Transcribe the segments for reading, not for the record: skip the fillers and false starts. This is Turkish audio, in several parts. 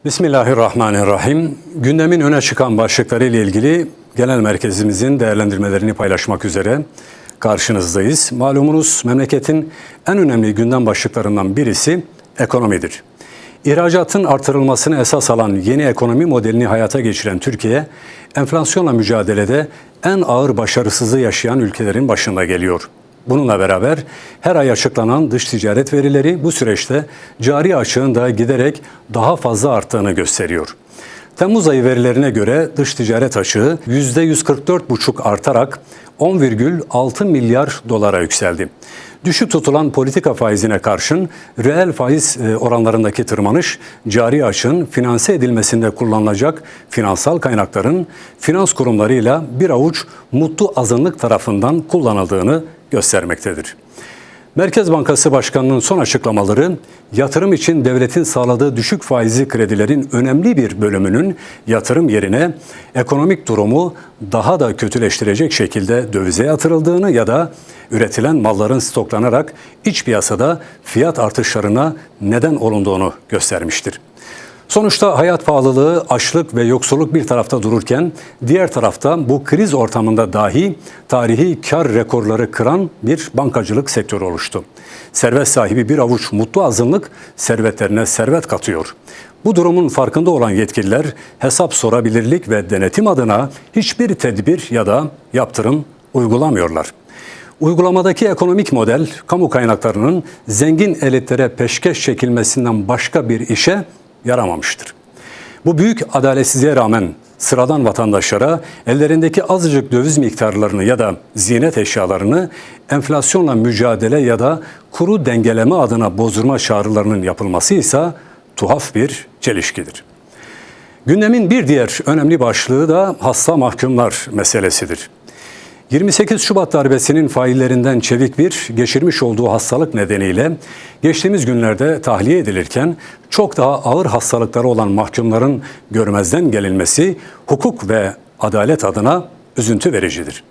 Bismillahirrahmanirrahim. Gündemin öne çıkan başlıkları ile ilgili genel merkezimizin değerlendirmelerini paylaşmak üzere karşınızdayız. Malumunuz memleketin en önemli gündem başlıklarından birisi ekonomidir. İhracatın artırılmasını esas alan yeni ekonomi modelini hayata geçiren Türkiye, enflasyonla mücadelede en ağır başarısızlığı yaşayan ülkelerin başında geliyor. Bununla beraber her ay açıklanan dış ticaret verileri bu süreçte cari açığın da giderek daha fazla arttığını gösteriyor. Temmuz ayı verilerine göre dış ticaret açığı %144,5 artarak 10,6 milyar dolara yükseldi. Düşük tutulan politika faizine karşın reel faiz oranlarındaki tırmanış, cari açığın finanse edilmesinde kullanılacak finansal kaynakların finans kurumlarıyla bir avuç mutlu azınlık tarafından kullanıldığını göstermektedir. Merkez Bankası Başkanı'nın son açıklamaları, yatırım için devletin sağladığı düşük faizli kredilerin önemli bir bölümünün yatırım yerine ekonomik durumu daha da kötüleştirecek şekilde dövize yatırıldığını ya da üretilen malların stoklanarak iç piyasada fiyat artışlarına neden olunduğunu göstermiştir. Sonuçta hayat pahalılığı, açlık ve yoksulluk bir tarafta dururken diğer tarafta bu kriz ortamında dahi tarihi kar rekorları kıran bir bankacılık sektörü oluştu. Servet sahibi bir avuç mutlu azınlık servetlerine servet katıyor. Bu durumun farkında olan yetkililer hesap sorabilirlik ve denetim adına hiçbir tedbir ya da yaptırım uygulamıyorlar. Uygulamadaki ekonomik model, kamu kaynaklarının zengin elitlere peşkeş çekilmesinden başka bir işe yaramamıştır. Bu büyük adaletsizliğe rağmen sıradan vatandaşlara ellerindeki azıcık döviz miktarlarını ya da ziynet eşyalarını enflasyonla mücadele ya da kuru dengeleme adına bozdurma çağrılarının yapılması ise tuhaf bir çelişkidir. Gündemin bir diğer önemli başlığı da hasta mahkumlar meselesidir. 28 Şubat darbesinin faillerinden Çevik bir geçirmiş olduğu hastalık nedeniyle geçtiğimiz günlerde tahliye edilirken çok daha ağır hastalıkları olan mahkumların görmezden gelinmesi hukuk ve adalet adına üzüntü vericidir.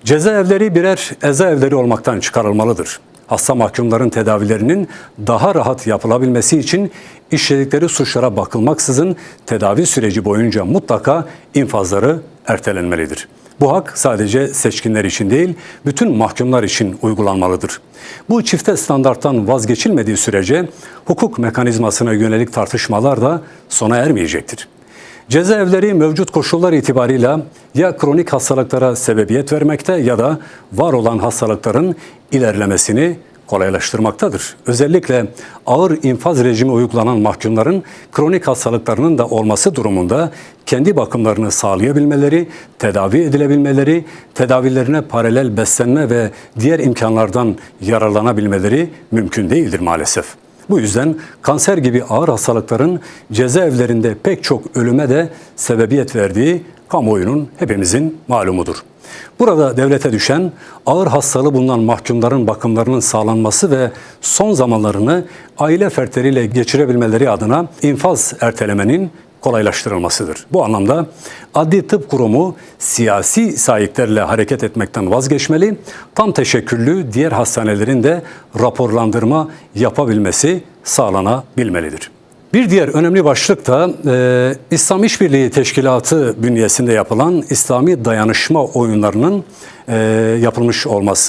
Cezaevleri birer ezaevleri olmaktan çıkarılmalıdır. Hasta mahkumların tedavilerinin daha rahat yapılabilmesi için işledikleri suçlara bakılmaksızın tedavi süreci boyunca mutlaka infazları ertelenmelidir. Bu hak sadece seçkinler için değil, bütün mahkumlar için uygulanmalıdır. Bu çifte standarttan vazgeçilmediği sürece hukuk mekanizmasına yönelik tartışmalar da sona ermeyecektir. Cezaevleri mevcut koşullar itibarıyla ya kronik hastalıklara sebebiyet vermekte ya da var olan hastalıkların ilerlemesini kolaylaştırmaktadır. Özellikle ağır infaz rejimi uygulanan mahkumların kronik hastalıklarının da olması durumunda kendi bakımlarını sağlayabilmeleri, tedavi edilebilmeleri, tedavilerine paralel beslenme ve diğer imkanlardan yararlanabilmeleri mümkün değildir maalesef. Bu yüzden kanser gibi ağır hastalıkların cezaevlerinde pek çok ölüme de sebebiyet verdiği kamuoyunun hepimizin malumudur. Burada devlete düşen ağır hastalığı bulunan mahkumların bakımlarının sağlanması ve son zamanlarını aile fertleriyle geçirebilmeleri adına infaz ertelemenin kolaylaştırılmasıdır. Bu anlamda Adli Tıp Kurumu siyasi sahiplerle hareket etmekten vazgeçmeli, tam teşekküllü diğer hastanelerin de raporlandırma yapabilmesi sağlanabilmelidir. Bir diğer önemli başlık da İslam İşbirliği Teşkilatı bünyesinde yapılan İslami dayanışma oyunlarının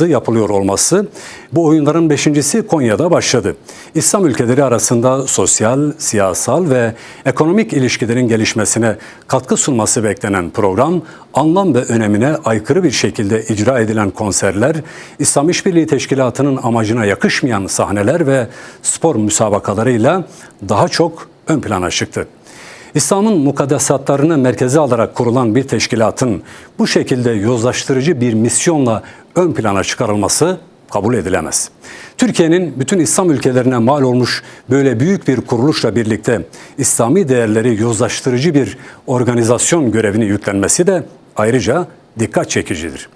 yapılıyor olması. Bu oyunların 5.'si Konya'da başladı. İslam ülkeleri arasında sosyal, siyasal ve ekonomik ilişkilerin gelişmesine katkı sunması beklenen program, anlam ve önemine aykırı bir şekilde icra edilen konserler, İslam İşbirliği Teşkilatı'nın amacına yakışmayan sahneler ve spor müsabakalarıyla daha çok ön plana çıktı. İslam'ın mukaddesatlarını merkeze alarak kurulan bir teşkilatın bu şekilde yozlaştırıcı bir misyonla ön plana çıkarılması kabul edilemez. Türkiye'nin bütün İslam ülkelerine mal olmuş böyle büyük bir kuruluşla birlikte İslami değerleri yozlaştırıcı bir organizasyon görevini yüklenmesi de ayrıca dikkat çekicidir.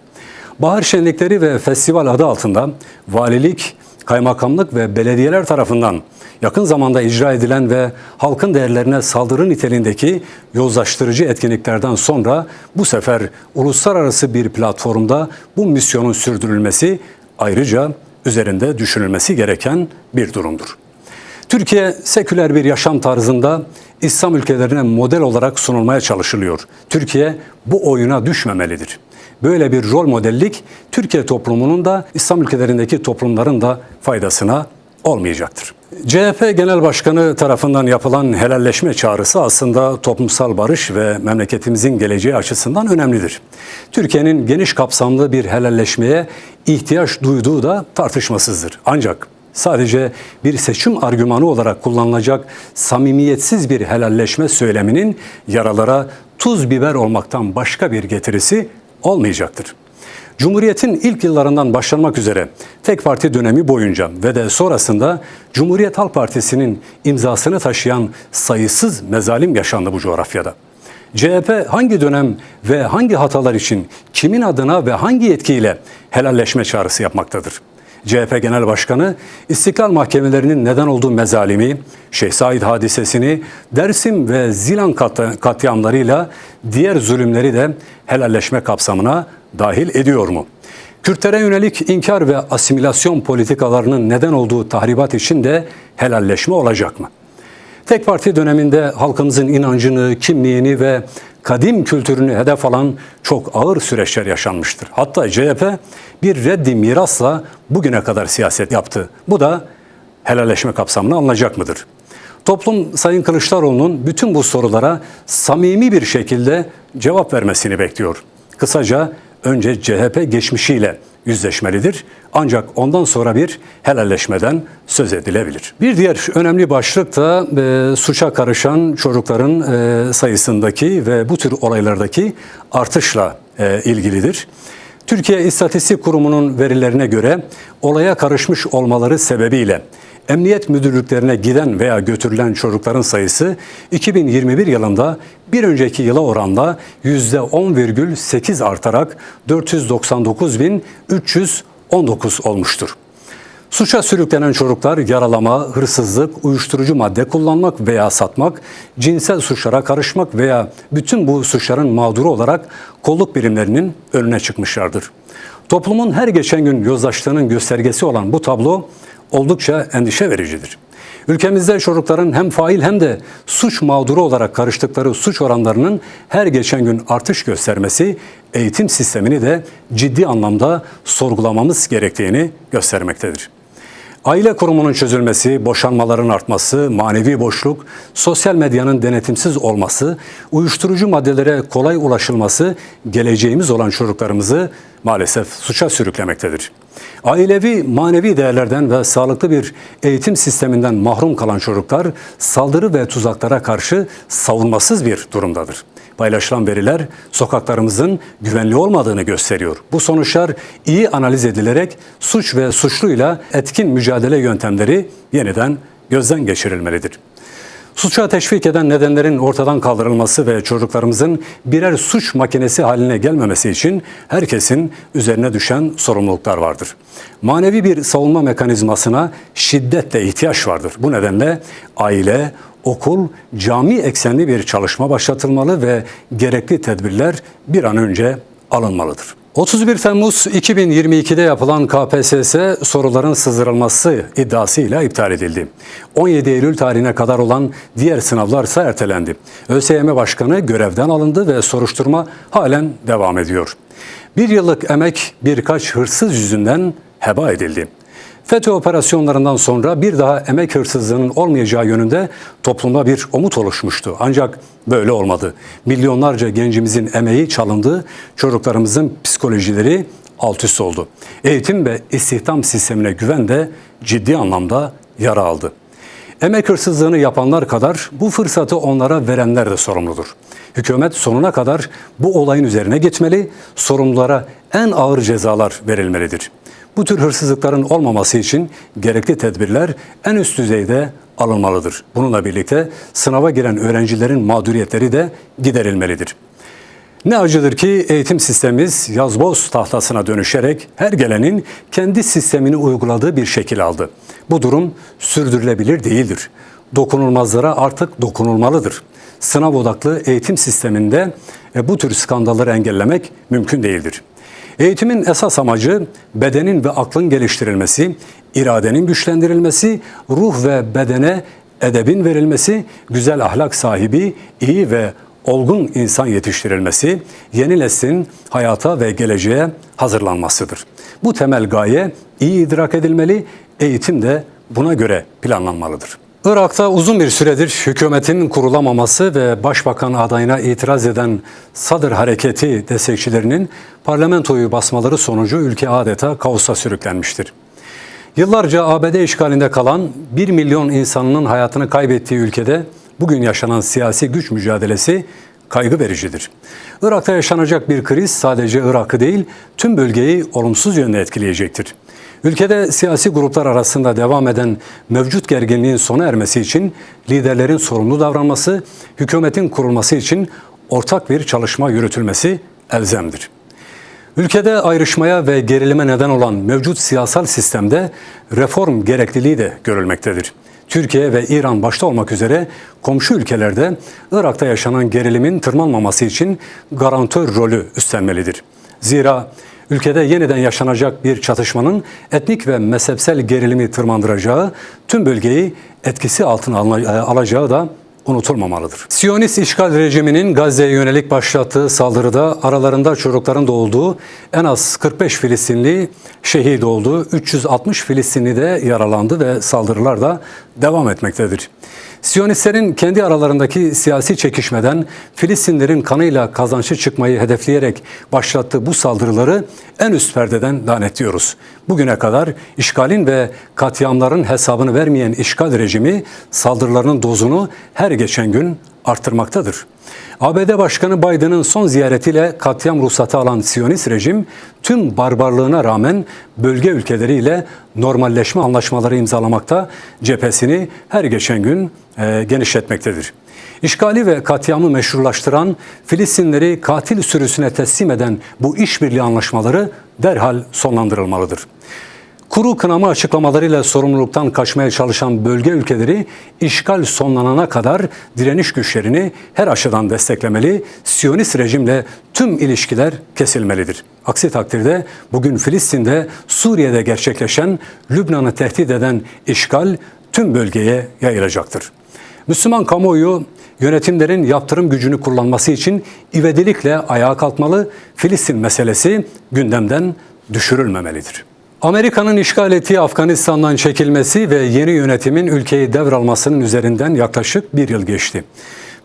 Bahar şenlikleri ve festival adı altında valilik, kaymakamlık ve belediyeler tarafından yakın zamanda icra edilen ve halkın değerlerine saldırı niteliğindeki yozlaştırıcı etkinliklerden sonra bu sefer uluslararası bir platformda bu misyonun sürdürülmesi ayrıca üzerinde düşünülmesi gereken bir durumdur. Türkiye seküler bir yaşam tarzında İslam ülkelerine model olarak sunulmaya çalışılıyor. Türkiye bu oyuna düşmemelidir. Böyle bir rol modellik Türkiye toplumunun da İslam ülkelerindeki toplumların da faydasına olmayacaktır. CHP Genel Başkanı tarafından yapılan helalleşme çağrısı aslında toplumsal barış ve memleketimizin geleceği açısından önemlidir. Türkiye'nin geniş kapsamlı bir helalleşmeye ihtiyaç duyduğu da tartışmasızdır. Ancak sadece bir seçim argümanı olarak kullanılacak samimiyetsiz bir helalleşme söyleminin yaralara tuz biber olmaktan başka bir getirisi olmayacaktır. Cumhuriyet'in ilk yıllarından başlanmak üzere tek parti dönemi boyunca ve de sonrasında Cumhuriyet Halk Partisi'nin imzasını taşıyan sayısız mezalim yaşandı bu coğrafyada. CHP hangi dönem ve hangi hatalar için kimin adına ve hangi yetkiyle helalleşme çağrısı yapmaktadır? CHP Genel Başkanı İstiklal Mahkemelerinin neden olduğu mezalimi, Şeyh Said hadisesini, Dersim ve Zilan katliamlarıyla diğer zulümleri de helalleşme kapsamına dahil ediyor mu? Kürtlere yönelik inkar ve asimilasyon politikalarının neden olduğu tahribat için de helalleşme olacak mı? Tek parti döneminde halkımızın inancını, kimliğini ve kadim kültürünü hedef alan çok ağır süreçler yaşanmıştır. Hatta CHP bir reddi mirasla bugüne kadar siyaset yaptı. Bu da helalleşme kapsamına alınacak mıdır? Toplum Sayın Kılıçdaroğlu'nun bütün bu sorulara samimi bir şekilde cevap vermesini bekliyor. Kısaca önce CHP geçmişiyle yüzleşmelidir. Ancak ondan sonra bir helalleşmeden söz edilebilir. Bir diğer önemli başlık da suça karışan çocukların sayısındaki ve bu tür olaylardaki artışla ilgilidir. Türkiye İstatistik Kurumu'nun verilerine göre olaya karışmış olmaları sebebiyle emniyet müdürlüklerine giden veya götürülen çocukların sayısı 2021 yılında bir önceki yıla oranla %10,8 artarak 499.319 olmuştur. Suça sürüklenen çocuklar yaralama, hırsızlık, uyuşturucu madde kullanmak veya satmak, cinsel suçlara karışmak veya bütün bu suçların mağduru olarak kolluk birimlerinin önüne çıkmışlardır. Toplumun her geçen gün yozlaştığının göstergesi olan bu tablo oldukça endişe vericidir. Ülkemizde çocukların hem fail hem de suç mağduru olarak karıştıkları suç oranlarının her geçen gün artış göstermesi eğitim sistemini de ciddi anlamda sorgulamamız gerektiğini göstermektedir. Aile kurumunun çözülmesi, boşanmaların artması, manevi boşluk, sosyal medyanın denetimsiz olması, uyuşturucu maddelere kolay ulaşılması geleceğimiz olan çocuklarımızı maalesef suça sürüklemektedir. Ailevi, manevi değerlerden ve sağlıklı bir eğitim sisteminden mahrum kalan çocuklar saldırı ve tuzaklara karşı savunmasız bir durumdadır. Paylaşılan veriler sokaklarımızın güvenli olmadığını gösteriyor. Bu sonuçlar iyi analiz edilerek suç ve suçluyla etkin mücadele yöntemleri yeniden gözden geçirilmelidir. Suça teşvik eden nedenlerin ortadan kaldırılması ve çocuklarımızın birer suç makinesi haline gelmemesi için herkesin üzerine düşen sorumluluklar vardır. Manevi bir savunma mekanizmasına şiddetle ihtiyaç vardır. Bu nedenle aile, okul, cami eksenli bir çalışma başlatılmalı ve gerekli tedbirler bir an önce alınmalıdır. 31 Temmuz 2022'de yapılan KPSS soruların sızdırılması iddiasıyla iptal edildi. 17 Eylül tarihine kadar olan diğer sınavlar ise ertelendi. ÖSYM Başkanı görevden alındı ve soruşturma halen devam ediyor. Bir yıllık emek birkaç hırsız yüzünden heba edildi. FETÖ operasyonlarından sonra bir daha emek hırsızlığının olmayacağı yönünde toplumda bir umut oluşmuştu. Ancak böyle olmadı. Milyonlarca gencimizin emeği çalındı, çocuklarımızın psikolojileri alt üst oldu. Eğitim ve istihdam sistemine güven de ciddi anlamda yara aldı. Emek hırsızlığını yapanlar kadar bu fırsatı onlara verenler de sorumludur. Hükümet sonuna kadar bu olayın üzerine gitmeli, sorumlulara en ağır cezalar verilmelidir. Bu tür hırsızlıkların olmaması için gerekli tedbirler en üst düzeyde alınmalıdır. Bununla birlikte sınava giren öğrencilerin mağduriyetleri de giderilmelidir. Ne acıdır ki eğitim sistemimiz yazboz tahtasına dönüşerek her gelenin kendi sistemini uyguladığı bir şekil aldı. Bu durum sürdürülebilir değildir. Dokunulmazlara artık dokunulmalıdır. Sınav odaklı eğitim sisteminde bu tür skandalları engellemek mümkün değildir. Eğitimin esas amacı bedenin ve aklın geliştirilmesi, iradenin güçlendirilmesi, ruh ve bedene edebin verilmesi, güzel ahlak sahibi, iyi ve olgun insan yetiştirilmesi, yeni neslin hayata ve geleceğe hazırlanmasıdır. Bu temel gaye iyi idrak edilmeli, eğitim de buna göre planlanmalıdır. Irak'ta uzun bir süredir hükümetin kurulamaması ve başbakan adayına itiraz eden Sadr Hareketi destekçilerinin parlamentoyu basmaları sonucu ülke adeta kaosa sürüklenmiştir. Yıllarca ABD işgalinde kalan 1 milyon insanın hayatını kaybettiği ülkede bugün yaşanan siyasi güç mücadelesi kaygı vericidir. Irak'ta yaşanacak bir kriz sadece Irak'ı değil, tüm bölgeyi olumsuz yönde etkileyecektir. Ülkede siyasi gruplar arasında devam eden mevcut gerginliğin sona ermesi için liderlerin sorumlu davranması, hükümetin kurulması için ortak bir çalışma yürütülmesi elzemdir. Ülkede ayrışmaya ve gerilime neden olan mevcut siyasal sistemde reform gerekliliği de görülmektedir. Türkiye ve İran başta olmak üzere komşu ülkelerde Irak'ta yaşanan gerilimin tırmanmaması için garantör rolü üstlenmelidir. Zira ülkede yeniden yaşanacak bir çatışmanın etnik ve mezhepsel gerilimi tırmandıracağı, tüm bölgeyi etkisi altına alacağı da unutulmamalıdır. Siyonist işgal rejiminin Gazze'ye yönelik başlattığı saldırıda aralarında çocukların da olduğu en az 45 Filistinli şehit oldu, 360 Filistinli de yaralandı ve saldırılar da devam etmektedir. Siyonistlerin kendi aralarındaki siyasi çekişmeden Filistinlerin kanıyla kazançlı çıkmayı hedefleyerek başlattığı bu saldırıları en üst perdeden lanetliyoruz. Bugüne kadar işgalin ve katliamların hesabını vermeyen işgal rejimi saldırılarının dozunu her geçen gün arttırmaktadır. ABD Başkanı Biden'ın son ziyaretiyle katliam ruhsatı alan Siyonist rejim tüm barbarlığına rağmen bölge ülkeleriyle normalleşme anlaşmaları imzalamakta, cephesini her geçen gün genişletmektedir. İşgali ve katliamı meşrulaştıran, Filistinleri katil sürüsüne teslim eden bu işbirliği anlaşmaları derhal sonlandırılmalıdır. Kuru kınama açıklamalarıyla sorumluluktan kaçmaya çalışan bölge ülkeleri işgal sonlanana kadar direniş güçlerini her açıdan desteklemeli, Siyonist rejimle tüm ilişkiler kesilmelidir. Aksi takdirde bugün Filistin'de, Suriye'de gerçekleşen, Lübnan'ı tehdit eden işgal tüm bölgeye yayılacaktır. Müslüman kamuoyu yönetimlerin yaptırım gücünü kullanması için ivedilikle ayağa kalkmalı, Filistin meselesi gündemden düşürülmemelidir. Amerika'nın işgal ettiği Afganistan'dan çekilmesi ve yeni yönetimin ülkeyi devralmasının üzerinden yaklaşık bir yıl geçti.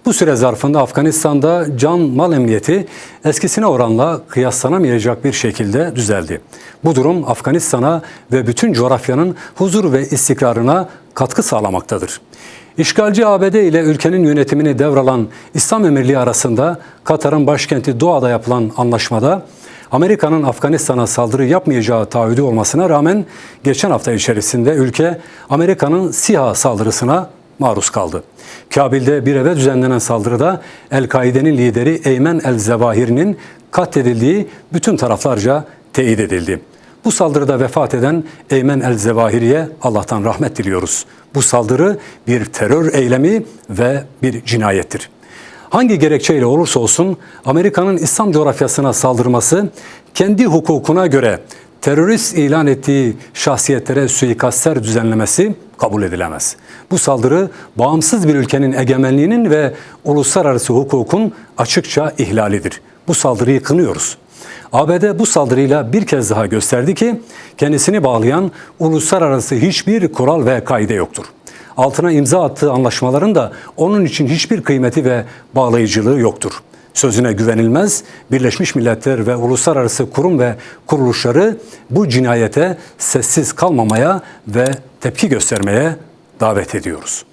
Bu süre zarfında Afganistan'da can mal emniyeti eskisine oranla kıyaslanamayacak bir şekilde düzeldi. Bu durum Afganistan'a ve bütün coğrafyanın huzur ve istikrarına katkı sağlamaktadır. İşgalci ABD ile ülkenin yönetimini devralan İslam Emirliği arasında Katar'ın başkenti Doha'da yapılan anlaşmada Amerika'nın Afganistan'a saldırı yapmayacağı taahhüdü olmasına rağmen geçen hafta içerisinde ülke Amerika'nın SİHA saldırısına maruz kaldı. Kabil'de bir eve düzenlenen saldırıda El-Kaide'nin lideri Eymen el-Zevahiri'nin katledildiği bütün taraflarca teyit edildi. Bu saldırıda vefat eden Eymen el-Zevahiri'ye Allah'tan rahmet diliyoruz. Bu saldırı bir terör eylemi ve bir cinayettir. Hangi gerekçeyle olursa olsun Amerika'nın İslam coğrafyasına saldırması kendi hukukuna göre terörist ilan ettiği şahsiyetlere suikastler düzenlemesi kabul edilemez. Bu saldırı bağımsız bir ülkenin egemenliğinin ve uluslararası hukukun açıkça ihlalidir. Bu saldırıyı kınıyoruz. ABD bu saldırıyla bir kez daha gösterdi ki kendisini bağlayan uluslararası hiçbir kural ve kaide yoktur. Altına imza attığı anlaşmaların da onun için hiçbir kıymeti ve bağlayıcılığı yoktur. Sözüne güvenilmez, Birleşmiş Milletler ve uluslararası kurum ve kuruluşları bu cinayete sessiz kalmamaya ve tepki göstermeye davet ediyoruz.